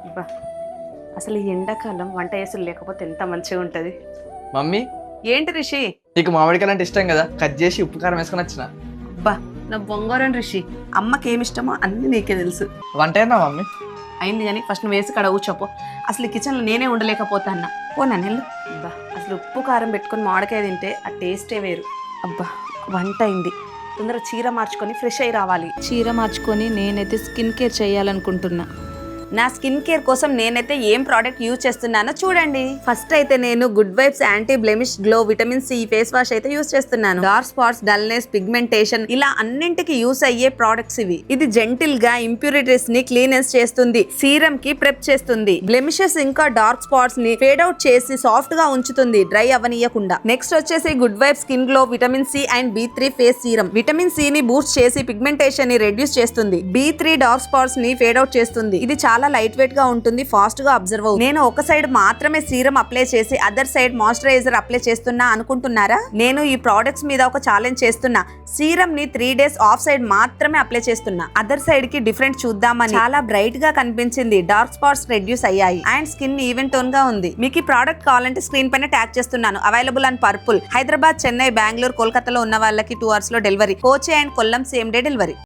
అబ్బా అసలు ఈ ఎండాకాలం వంట చేసులు లేకపోతే ఎంత మంచిగా ఉంటుంది. మమ్మీ, ఏంటి రిషి? నీకు మామిడికాయలు అంటే ఇష్టం కదా, కట్ చేసి ఉప్పు కారం వేసుకొని వచ్చిన. అబ్బా నా బొంగోరం రిషి, అమ్మకి ఏమిష్టమో అన్ని నీకే తెలుసు. వంట ఏందా మమ్మీ? అయింది కానీ ఫస్ట్ నువ్వు వేసి కడ కూర్చోపో. అసలు ఈ కిచెన్లో నేనే ఉండలేకపోతా అన్న. పోనా నెల్లు. అబ్బా అసలు ఉప్పు కారం పెట్టుకొని మామిడికాయ తింటే ఆ టేస్టే వేరు. అబ్బా వంట అయింది, తొందరగా చీర మార్చుకొని ఫ్రెష్ అయ్యి రావాలి. చీర మార్చుకొని నేనైతే స్కిన్ కేర్ చేయాలనుకుంటున్నా. నా స్కిన్ కేర్ కోసం నేనైతే ఏం ప్రోడక్ట్ యూజ్ చేస్తున్నానో చూడండి. ఫస్ట్ అయితే నేను good vibes anti blemish glow vitamin C face wash అయితే యూజ్ చేస్తున్నాను. డార్క్ స్పాట్స్, డల్నెస్, పిగ్మెంటేషన్ ఇలా అన్నింటికి యూజ్ అయ్యే ప్రోడక్ట్స్ ఇవి. ఇది జెంటిల్ గా ఇంప్యూరిటీస్ ని క్లీనెస్ చేస్తుంది, సీరం కి ప్రెప్ చేస్తుంది, బ్లెమిషెస్ ఇంకా డార్క్ స్పాట్స్ ని ఫేడ్ అవుట్ చేసి సాఫ్ట్ గా ఉంచుతుంది, డ్రై అవనీయకుండా. నెక్స్ట్ వచ్చేసి good vibes skin glow vitamin C and B3 face serum. Vitamin C ని బూస్ట్ చేసి పిగ్మెంటేషన్ ని రెడ్యూస్ చేస్తుంది, B3 డార్క్ స్పాట్స్ ని ఫేడ్ అవుట్ చేస్తుంది. ఇది చాలా లైట్ వెయిట్ గా ఉంటుంది, ఫాస్ట్ గా అబ్జర్వ్ అవుతుంది. నేను ఒక సైడ్ మాత్రమే సీరం అప్లై చేసి అదర్ సైడ్ మాయిశ్చరైజర్ అప్లై చేస్తున్నా అనుకుంటున్నారా? నేను ఈ ప్రొడక్ట్స్ మీద ఒక ఛాలెంజ్ చేస్తున్నా. సీరం ని 3 days ఆఫ్ సైడ్ మాత్రమే అప్లై చేస్తున్నా, అదర్ సైడ్ కి డిఫరెంట్ చూద్దామని. చాలా బ్రైట్ గా కనిపించింది, డార్క్ స్పాట్స్ రెడ్యూస్ అయ్యాయి అండ్ స్కిన్ ఈవెన్ టోన్ గా ఉంది. మీకు ఈ ప్రోడక్ట్ కావాలంటే స్క్రీన్ పైన ట్యాగ్ చేస్తున్నాను. Available and purple. Hyderabad, Chennai, Bengaluru, కోల్కతాలో ఉన్న వాళ్ళకి 2 hours లో delivery. Kochi and Kollam same day delivery.